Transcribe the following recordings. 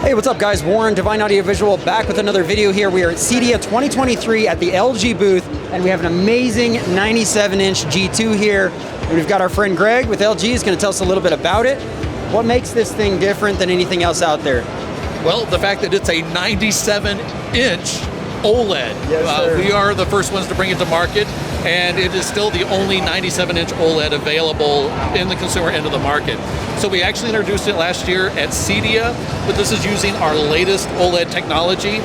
Hey, what's up guys? Warren, Divine Audio Visual, back with another video here. We are at CEDIA 2023 at the LG booth, and we have an amazing 97-inch G2 here. And we've got our friend Greg with LG. He's going to tell us a little bit about it. What makes this thing different than anything else out there? Well, the fact that it's a 97-inch OLED. Yes, we are the first ones to bring it to market, and it is still the only 97-inch OLED available in the consumer end of the market. So we actually introduced it last year at CEDIA, but this is using our latest OLED technology.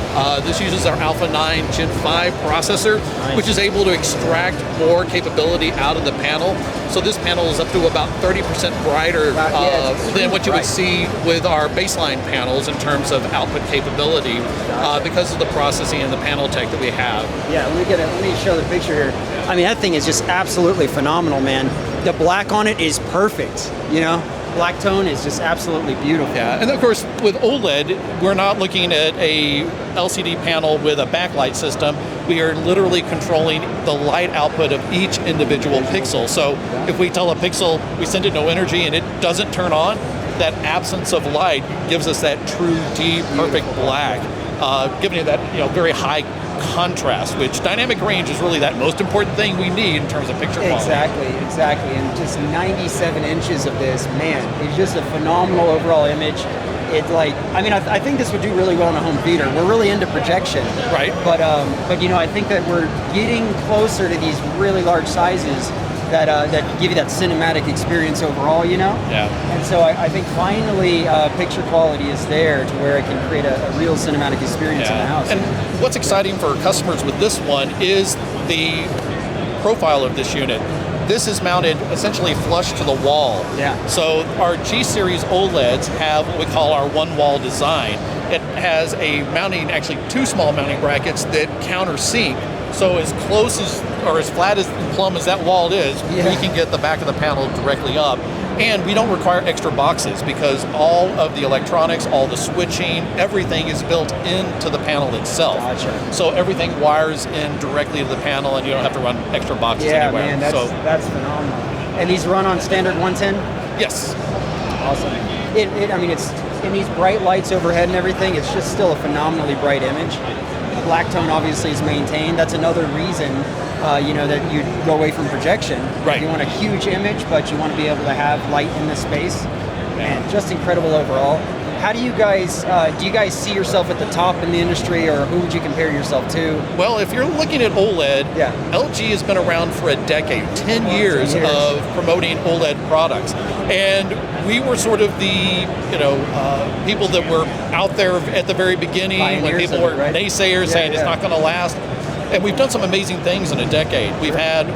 This uses our Alpha 9 Gen 5 processor, which is able to extract more capability out of the panel. So this panel is up to about 30% brighter than what you would see with our baseline panels in terms of output capability because of the processing and the panel tech that we have. Yeah, let me show the picture here. I mean, that thing is just absolutely phenomenal, man. The black on it is perfect, you know? Black tone is just absolutely beautiful. Yeah, and of course, with OLED, we're not looking at a LCD panel with a backlight system. We are literally controlling the light output of each individual pixel. So if we tell a pixel, we send it no energy and it doesn't turn on, that absence of light gives us that true, deep, perfect black, giving it that very high contrast, which dynamic range is really that most important thing we need in terms of picture quality. Exactly, and just 97 inches of this, man, it's just a phenomenal overall image. I think this would do really well in a home theater. We're really into projection, right? But I think that we're getting closer to these really large sizes that give you that cinematic experience overall, you know? Yeah. And so I think finally picture quality is there to where it can create a real cinematic experience in the house. And what's exciting for customers with this one is the profile of this unit. This is mounted essentially flush to the wall. Yeah. So our G-Series OLEDs have what we call our one-wall design. It has actually two small mounting brackets that countersink. So as close as, or as flat as plumb as that wall is, we can get the back of the panel directly up. And we don't require extra boxes because all of the electronics, all the switching, everything is built into the panel itself. Gotcha. So everything wires in directly to the panel and you don't have to run extra boxes anywhere. Yeah, man, that's phenomenal. And these run on standard 110? Yes. Awesome. It's in these bright lights overhead and everything, it's just still a phenomenally bright image. Black tone obviously is maintained. That's another reason, that you go away from projection. Right. You want a huge image, but you want to be able to have light in the space. And just incredible overall. How do you guys see yourself at the top in the industry, or who would you compare yourself to? Well, if you're looking at OLED, LG has been around for a decade, 10 years of promoting OLED products. And we were sort of the, people that were out there at the very beginning when people were naysayers saying it's not going to last. And we've done some amazing things in a decade. We've had,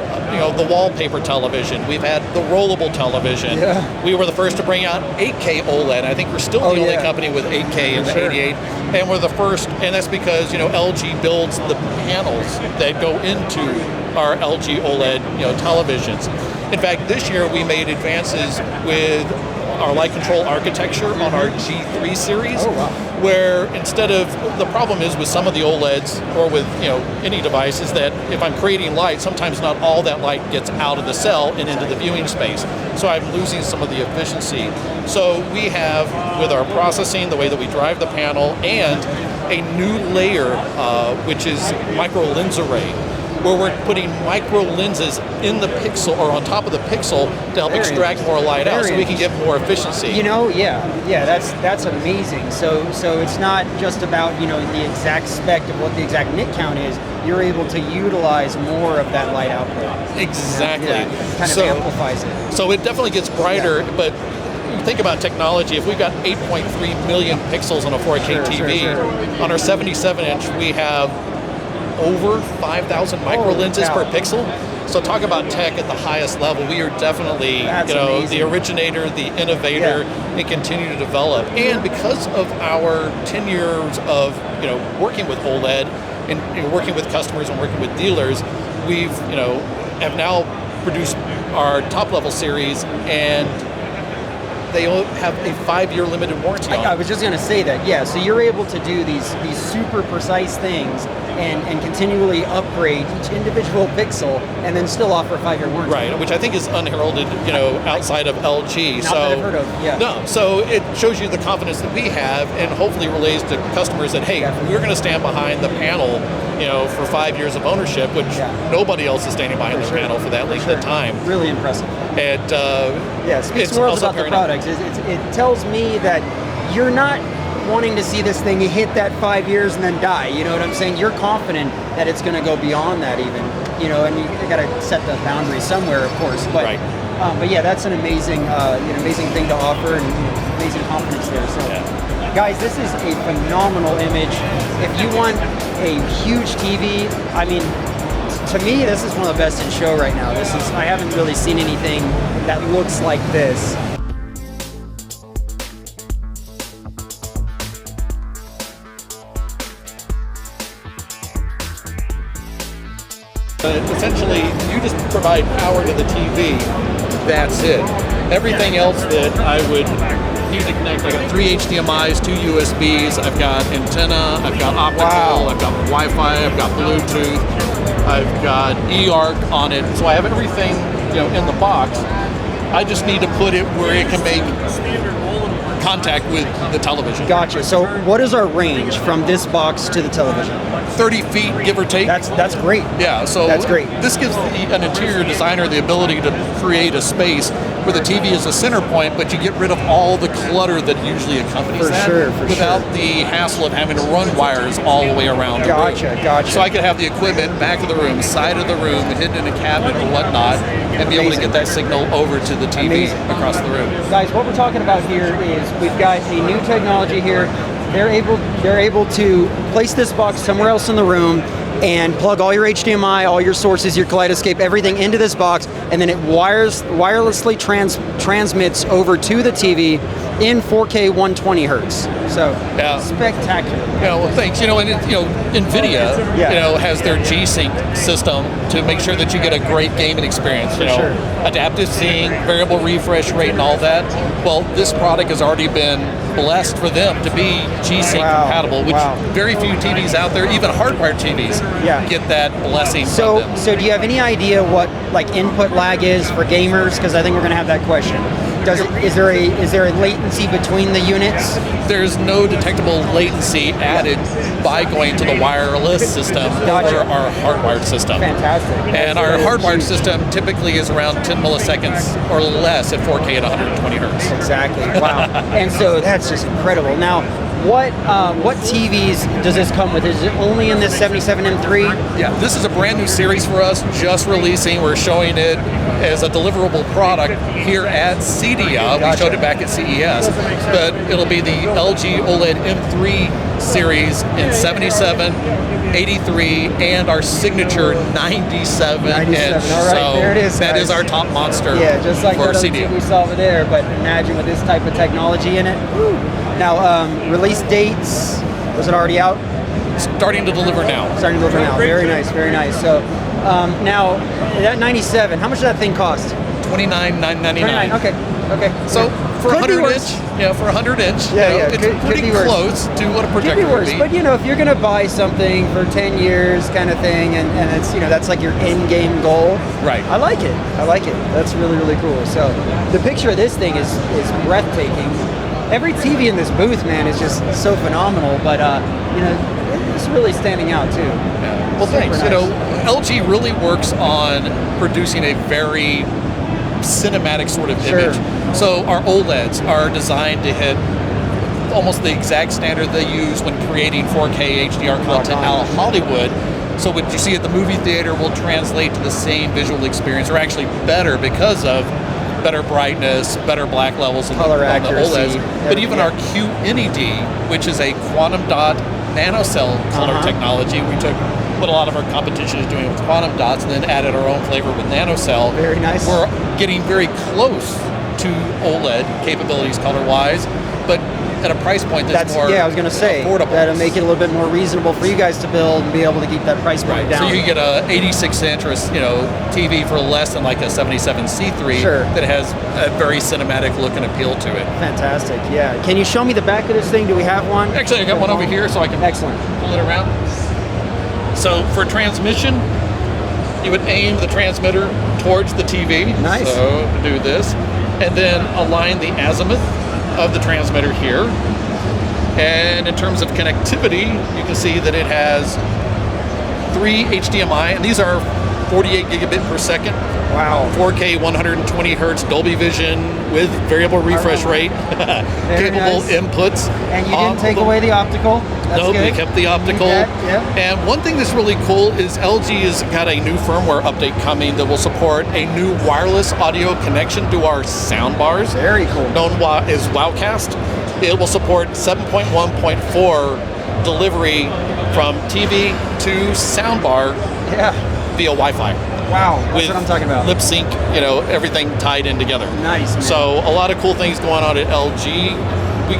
the wallpaper television. We've had the rollable television. Yeah. We were the first to bring out 8K OLED. I think we're still the only company with 8K in the 88. And we're the first, and that's because, LG builds the panels that go into our LG OLED, televisions. In fact, this year we made advances with our light control architecture on our G3 series, where instead of, the problem is with some of the OLEDs or with any device is that if I'm creating light, sometimes not all that light gets out of the cell and into the viewing space. So I'm losing some of the efficiency. So we have, with our processing, the way that we drive the panel, and a new layer, which is micro lens array, where we're putting micro lenses in the pixel or on top of the pixel to help extract more light out so we can get more efficiency. That's amazing. So it's not just about, the exact spec of what the exact nit count is. You're able to utilize more of that light output. Exactly. Kind of amplifies it. So it definitely gets brighter, but think about technology. If we've got 8.3 million pixels on a 4K TV, on our 77-inch we have over 5,000 micro lenses per pixel. So talk about tech at the highest level. We are definitely, the originator, the innovator, and continue to develop. And because of our 10 years of, working with OLED and working with customers and working with dealers, we've, have now produced our top level series, and they have a 5-year limited warranty on. I was just going to say that, yeah. So you're able to do these super precise things and continually upgrade each individual pixel and then still offer a 5-year warranty. Right, which I think is unheralded, outside of LG. Not that I've heard of, yeah. No, so it shows you the confidence that we have, and hopefully relays to customers that, hey, we're going to stand behind the panel, for 5 years of ownership, which nobody else is standing behind the panel for that length of time. Really impressive. And it speaks more about the product. It tells me that you're not wanting to see this thing hit that 5 years and then die. You know what I'm saying? You're confident that it's going to go beyond that even. And you got to set the boundary somewhere, of course. But but yeah, that's an amazing amazing thing to offer and amazing confidence there. So. Guys, this is a phenomenal image. If you want a huge TV, I mean, to me, this is one of the best in show right now. I haven't really seen anything that looks like this. Essentially, you just provide power to the TV. That's it. Everything else that I would need to connect, I got 3 HDMIs, 2 USBs, I've got antenna, I've got optical, I've got Wi-Fi, I've got Bluetooth, I've got eARC on it. So I have everything, in the box. I just need to put it where it can make contact with the television. Gotcha. So what is our range from this box to the television? 30 feet, give or take. That's great. Yeah, so that's great. This gives an interior designer the ability to create a space where the TV is a center point, but you get rid of all the clutter that usually accompanies that. Without the hassle of having to run wires all the way around. Gotcha. So I could have the equipment back of the room, side of the room, hidden in a cabinet or whatnot, and be able to get that signal over to the TV across the room. Guys, what we're talking about here is we've got a new technology here. They're able to place this box somewhere else in the room and plug all your HDMI, all your sources, your kaleidoscope, everything into this box, and then it wirelessly transmits over to the TV in 4K 120 hertz. So spectacular. Well, thanks. NVIDIA, has their G-Sync system to make sure that you get a great gaming experience. Adaptive sync, variable refresh rate, and all that. Well, this product has already been blessed for them to be G-Sync compatible, which very few TVs out there, even hardwired TVs, get that blessing from them. So do you have any idea what input lag is for gamers? Because I think we're going to have that question. Is there a latency between the units? There's no detectable latency added by going to the wireless system or our hardwired system. Fantastic. And our hardwired system typically is around 10 milliseconds or less at 4K at 120 hertz. Exactly. Wow. And so that's just incredible. Now, what TVs does this come with? Is it only in this 77M3? Yeah, this is a brand new series for us, just releasing. We're showing it as a deliverable product here at CEDIA. We showed it back at CES, but it'll be the LG OLED M3 series in 77, 83, and our signature 97 inch. All right, so there it is. That is our top monster. Yeah, just like for that CEDIA. we saw over there, but imagine with this type of technology in it. Woo. Now, release dates, was it already out? Starting to deliver now. Very nice, very nice. So now, that 97, how much did that thing cost? $29,999. Okay. So for 100 inch, for 100 inch, it's pretty close to what a projector would be. But if you're gonna buy something for 10 years, kind of thing, and it's that's like your end-game goal. Right. I like it. That's really, really cool. So the picture of this thing is breathtaking. Every TV in this booth, man, is just so phenomenal. But it's really standing out too. Yeah. Well, thanks. Nice. LG really works on producing a very cinematic sort of image. So our OLEDs are designed to hit almost the exact standard they use when creating 4K HDR content out of Hollywood. So what you see at the movie theater will translate to the same visual experience, or actually better because of better brightness, better black levels on the OLEDs. But even our QNED, which is a quantum dot nanocell color technology, we took what a lot of our competition is doing with quantum dots and then added our own flavor with nanocell. Very nice. We're getting very close to OLED capabilities color-wise, but at a price point that's more I was going to say, affordable. that'll make it a little bit more reasonable for you guys to build and be able to keep that price point down. So you get a 86-inch or TV for less than like a 77C3 that has a very cinematic look and appeal to it. Fantastic, yeah. Can you show me the back of this thing? Do we have one? Actually, I got one over here, so I can pull it around. So for transmission, you would aim the transmitter towards the TV. Nice. So do this, and then align the azimuth of the transmitter here. And in terms of connectivity, you can see that it has 3 HDMI, and these are 48 gigabit per second. Wow. 4K 120 hertz Dolby Vision with variable refresh rate, capable inputs. And you didn't take away the optical. That's nope, good. they kept the optical. And one thing that's really cool is LG has got a new firmware update coming that will support a new wireless audio connection to our sound bars. Very cool. Known as Wowcast. It will support 7.1.4 delivery from TV to soundbar via Wi-Fi. Wow, that's what I'm talking about. Lip sync, everything tied in together. Nice, man. So a lot of cool things going on at LG.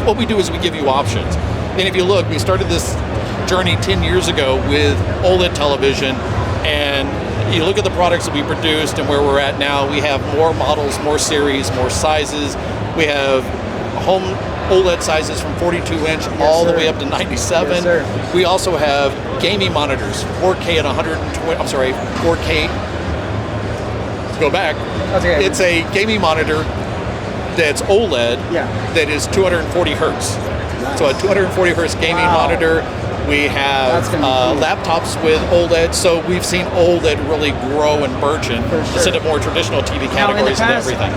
What we do is we give you options. And if you look, we started this journey 10 years ago with OLED television, and you look at the products that we produced and where we're at now, we have more models, more series, more sizes. We have home OLED sizes from 42-inch all the way up to 97. Yes, we also have gaming monitors, 4K at 4K. Let's go back. Okay. It's a gaming monitor that's OLED that is 240 hertz. Nice. So a 240 hertz gaming monitor. We have laptops with OLED, so we've seen OLED really grow and burgeon instead of more traditional TV categories and everything.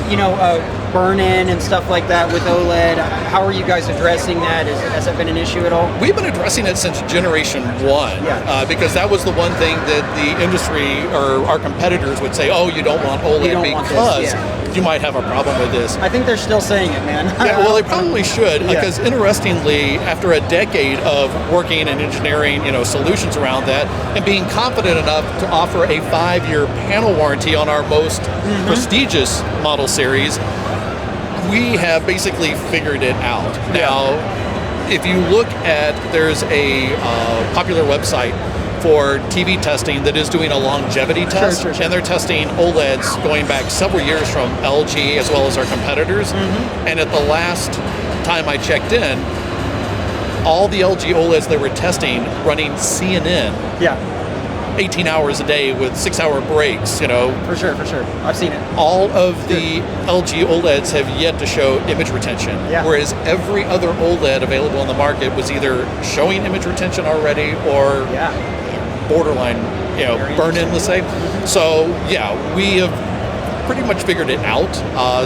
Burn in and stuff like that with OLED. How are you guys addressing that? Has that been an issue at all? We've been addressing it since generation 1, because that was the one thing that the industry or our competitors would say, oh, you don't want OLED because you might have a problem with this. I think they're still saying it, man. Well, they probably should, because interestingly, after a decade of working and engineering, solutions around that, and being confident enough to offer a 5-year panel warranty on our most prestigious model series, we have basically figured it out. Now, if you look at, there's a popular website for TV testing that is doing a longevity test, and they're testing OLEDs going back several years from LG as well as our competitors. And at the last time I checked in, all the LG OLEDs they were testing running CNN 18 hours a day with 6-hour breaks, For sure. I've seen it. All of the LG OLEDs have yet to show image retention, whereas every other OLED available on the market was either showing image retention already or borderline, burn in, let's say. So, we have pretty much figured it out.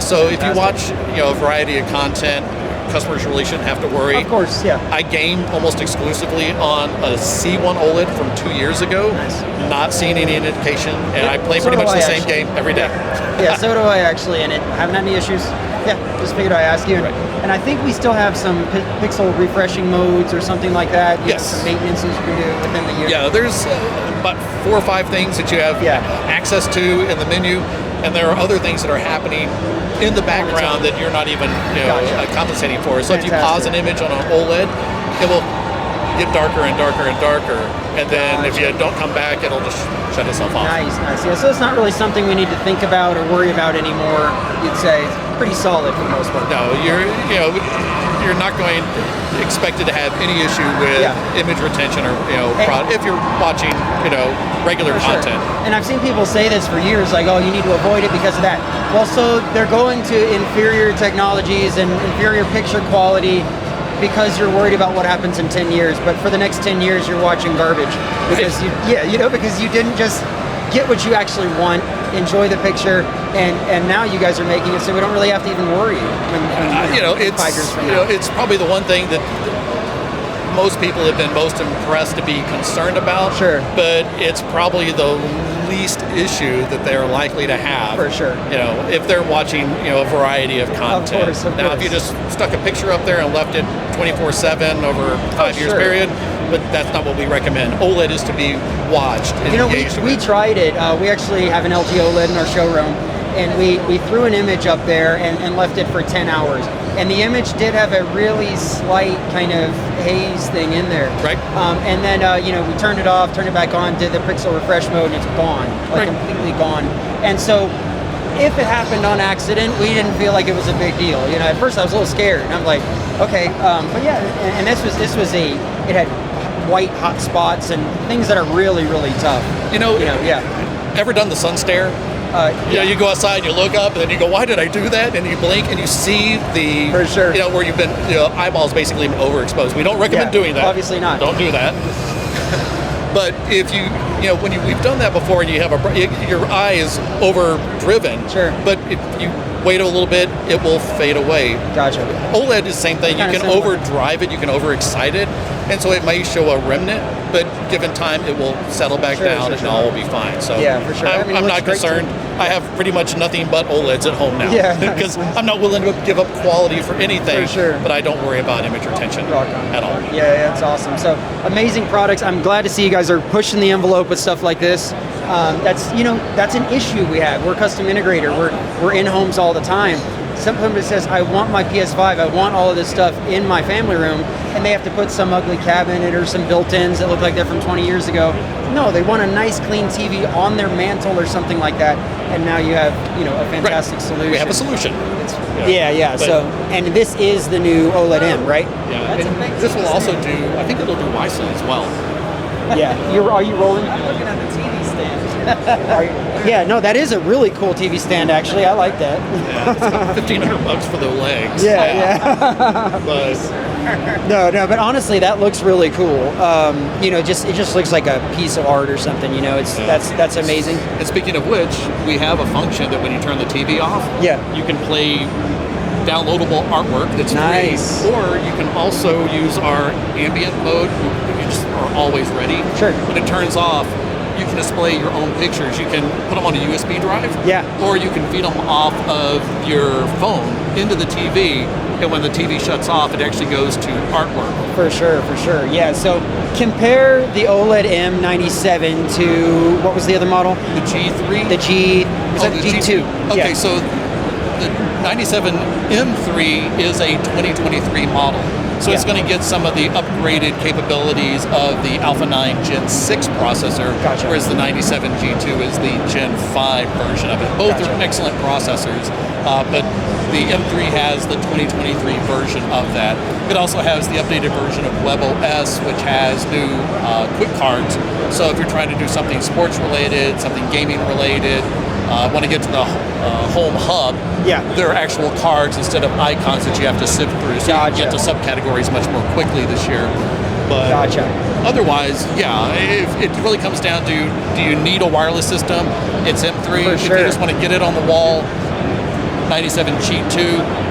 So if you watch, a variety of content, customers really shouldn't have to worry. Of course, I game almost exclusively on a C1 OLED from 2 years ago. Not seeing any indication, and I play pretty much the same game every day. So do I actually, and haven't had any issues. Just figured I'd ask you. And I think we still have some pixel refreshing modes or something like that. Some maintenance you can do within the year. There's about 4 or 5 things that you have access to in the menu, and there are other things that are happening in the background that you're not even compensating for. So if you pause an image on an OLED, it will get darker and darker and darker, and then if you don't come back, it'll just shut itself off. Nice. So it's not really something we need to think about or worry about anymore. You'd say it's pretty solid for the most part. No, you're not going expected to have any issue with image retention or if you're watching regular content. And I've seen people say this for years, like, oh, you need to avoid it because of that. Well, so they're going to inferior technologies and inferior picture quality because you're worried about what happens in 10 years. But for the next 10 years, you're watching garbage because because you didn't just get what you actually want, enjoy the picture, and now you guys are making it so we don't really have to even worry. It's 5 years from now. It's probably the one thing that most people have been most impressed to be concerned about. But it's probably the least issue that they're likely to have. For sure. If they're watching, a variety of content. Of course. If you just stuck a picture up there and left it 24/7 over a 5 years period, but that's not what we recommend. OLED is to be watched and engaged with. We tried it. We actually have an LG OLED in our showroom, and we threw an image up there and left it for 10 hours. And the image did have a really slight kind of haze thing in there. Right. And then, we turned it off, turned it back on, did the pixel refresh mode, and it's gone, like completely gone. And so if it happened on accident, we didn't feel like it was a big deal. At first I was a little scared. And I'm like, okay, but yeah, and it had white hot spots and things that are really, really tough. Ever done the sun stare? You go outside, you look up, and then you go, why did I do that? And you blink, and you see the, for sure, where you've been, eyeballs basically overexposed. We don't recommend doing that. Obviously not. Don't do that. But if we've done that before, and you have your eye is overdriven. Sure. But if you wait a little bit, it will fade away. Gotcha. OLED is the same thing. You can overdrive it, you can overexcite it, and so it may show a remnant, but given time, it will settle back down, and all will be fine. So yeah, for sure. I'm not concerned. I have pretty much nothing but OLEDs at home now. Yeah, because I'm not willing to give up quality for anything. For sure. But I don't worry about image retention at all. Yeah, that's awesome. So amazing products. I'm glad to see you guys are pushing the envelope with stuff like this. That's an issue we have. We're a custom integrator. We're in homes all the time. Somebody says, I want my PS5, I want all of this stuff in my family room, and they have to put some ugly cabinet or some built-ins that look like they're from 20 years ago. No, they want a nice clean TV on their mantle or something like that, and now you have a fantastic solution. We have a solution. So, and this is the new OLED M, right? Yeah, and this will also do, I think it'll do Wi-Fi as well. Yeah, are you rolling? I'm looking at the TV stand. Yeah, no, that is a really cool TV stand, actually. I like that. Yeah, it's about $1,500 for the legs. Yeah. But no, but honestly, that looks really cool. It just looks like a piece of art or something. That's amazing. And speaking of which, we have a function that when you turn the TV off, you can play downloadable artwork that's nice. free, or you can also use our ambient mode. You just are always ready. Sure. When it turns off, you can display your own pictures. You can put them on a USB drive. Yeah. Or you can feed them off of your phone into the TV, and when the TV shuts off, it actually goes to artwork. For sure. Yeah. So compare the OLED M97 to what was the other model? The G3. The G2. Okay, so the 97 M3 is a 2023 model. So it's going to get some of the upgraded capabilities of the Alpha 9 Gen 6 processor, whereas the 97 G2 is the Gen 5 version of it. Both are excellent processors, but the M3 has the 2023 version of that. It also has the updated version of WebOS, which has new quick cards. So if you're trying to do something sports related, something gaming related, want to get to the home hub, there are actual cards instead of icons that you have to sift through. So you can get to subcategories much more quickly this year. But otherwise, if it really comes down to, do you need a wireless system? It's M3. If you just want to get it on the wall, 97 G2.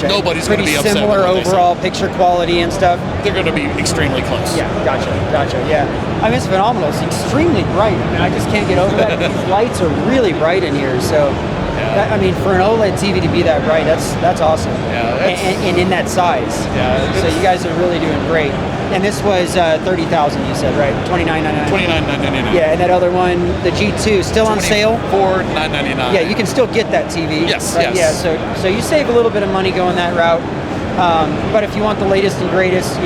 Nobody's going to be upset. Pretty similar overall picture quality and stuff. They're going to be extremely close. Yeah, gotcha. Yeah, I mean, it's phenomenal. It's extremely bright. I mean, I just can't get over that. These lights are really bright in here. So, for an OLED TV to be that bright, that's awesome. Yeah, and in that size. Yeah. So you guys are really doing great. And this was $30,000, you said, right? $29,999. $29,999. Yeah, and that other one, the G2, still on sale. $24,999. Yeah, you can still get that TV. Yes. Right? Yes. Yeah. So you save a little bit of money going that route. But if you want the latest and greatest,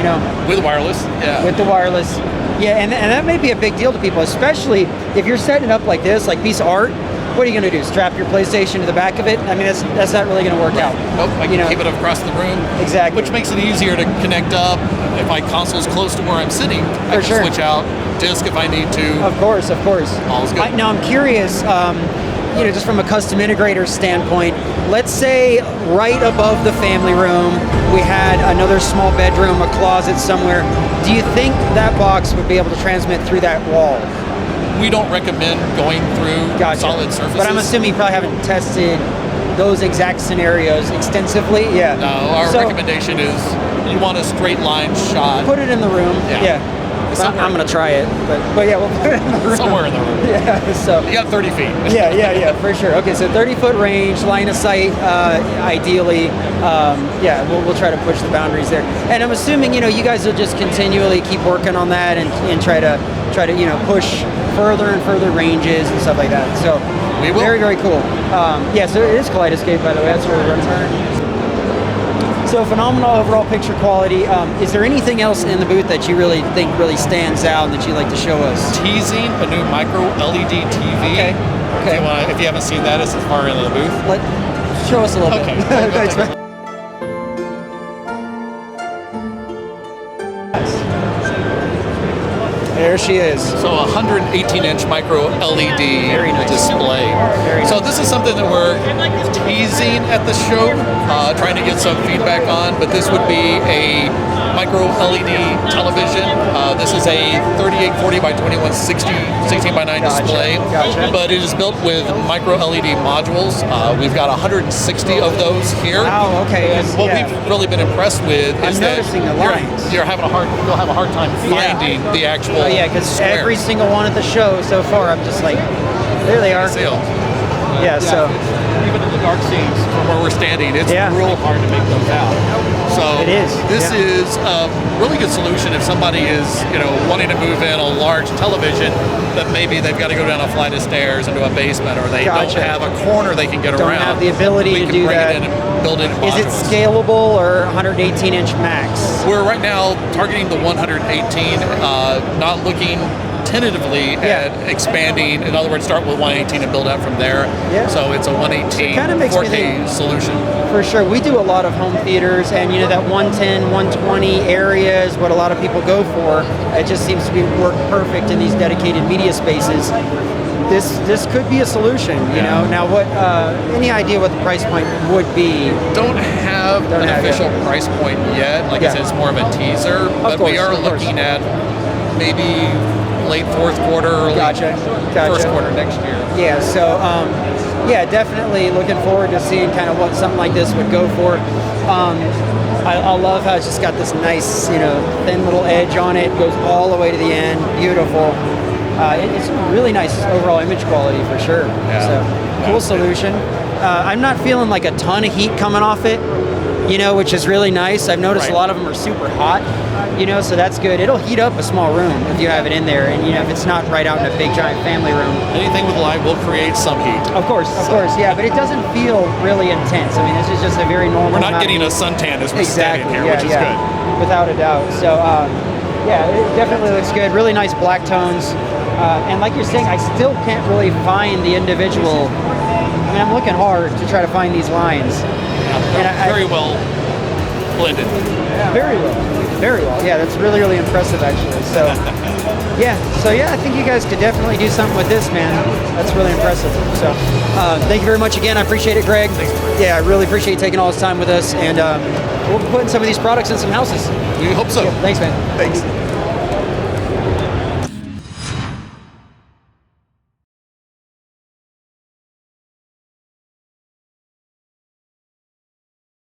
with wireless. Yeah. With the wireless. Yeah, and that may be a big deal to people, especially if you're setting it up like this, like piece of art. What are you going to do? Strap your PlayStation to the back of it? I mean, that's not really going to work out. Nope, I can keep it across the room. Exactly. Which makes it easier to connect up. If my console's close to where I'm sitting, I can switch out disc if I need to. Of course. All's good. Now, I'm curious, just from a custom integrator standpoint, let's say right above the family room, we had another small bedroom, a closet somewhere. Do you think that box would be able to transmit through that wall? We don't recommend going through solid surfaces. But I'm assuming you probably haven't tested those exact scenarios extensively. Yeah. No, our recommendation is you want a straight line shot. Put it in the room. Yeah. I'm going to try it. But yeah, we'll put it in the room. Somewhere in the room. Yeah. So you got 30 feet. yeah, for sure. Okay, so 30-foot range, line of sight, ideally. We'll try to push the boundaries there. And I'm assuming, you guys will just continually keep working on that and try to push further and further ranges and stuff like that. So we will. Very, very cool. So it is Kaleidoscape, by the way. That's where we're running. So phenomenal overall picture quality. Is there anything else in the booth that you really think really stands out and that you'd like to show us? Teasing a new micro LED TV. Okay. If you haven't seen that, it's as far into the booth. Show us a little bit. Thanks, man. There she is. So a 118-inch micro LED display. Very so nice. this is something that we're teasing at the show, trying to get some feedback on, but this would be a micro LED television. This is a 3840 by 2160 16 by 9 display, but it is built with micro LED modules. We've got 160 of those here. Wow, okay. And what we've really been impressed with is that noticing the lines. you'll have a hard time finding the actual yeah, because square. every single one at the show so far, I'm just like, there they are. Yeah, so even in the dark scenes from where we're standing, it's real hard to make those out. So it is. This is a really good solution if somebody is, wanting to move in a large television, but maybe they've got to go down a flight of stairs into a basement, or they don't have a corner they can get around. Don't have the ability to do that. It in and build it in modules. Is it scalable or 118-inch max? We're right now targeting the 118, not looking tentatively at expanding. In other words, start with 118 and build out from there. Yeah. So it's a 118 4K solution. For sure. We do a lot of home theaters, and that 110, 120 area is what a lot of people go for. It just seems to be work perfect in these dedicated media spaces. This could be a solution, you know. Now, what? Any idea what the price point would be? Don't have an official price point yet. Like I said, it's more of a teaser, but we are looking at maybe late fourth quarter, early first quarter next year. Yeah, so definitely looking forward to seeing kind of what something like this would go for. I love how it's just got this nice, thin little edge on it, goes all the way to the end, beautiful. It's really nice overall image quality for sure. So cool solution. I'm not feeling like a ton of heat coming off it, which is really nice. I've noticed a lot of them are super hot, so that's good. It'll heat up a small room if you have it in there, and if it's not right out in a big giant family room. Anything with light will create some heat. Of course, yeah, but it doesn't feel really intense. I mean, this is just a very normal. We're not getting a suntan as we're standing here, which is good. Without a doubt. So, it definitely looks good. Really nice black tones. And like you're saying, I still can't really find the individual. I mean, I'm looking hard to try to find these lines. Very well blended. Very well. Yeah, that's really, really impressive, actually. So, I think you guys could definitely do something with this, man. That's really impressive. So, thank you very much again. I appreciate it, Greg. Yeah, I really appreciate you taking all this time with us, and we'll be putting some of these products in some houses. We hope so. Yeah, thanks, man. Thanks.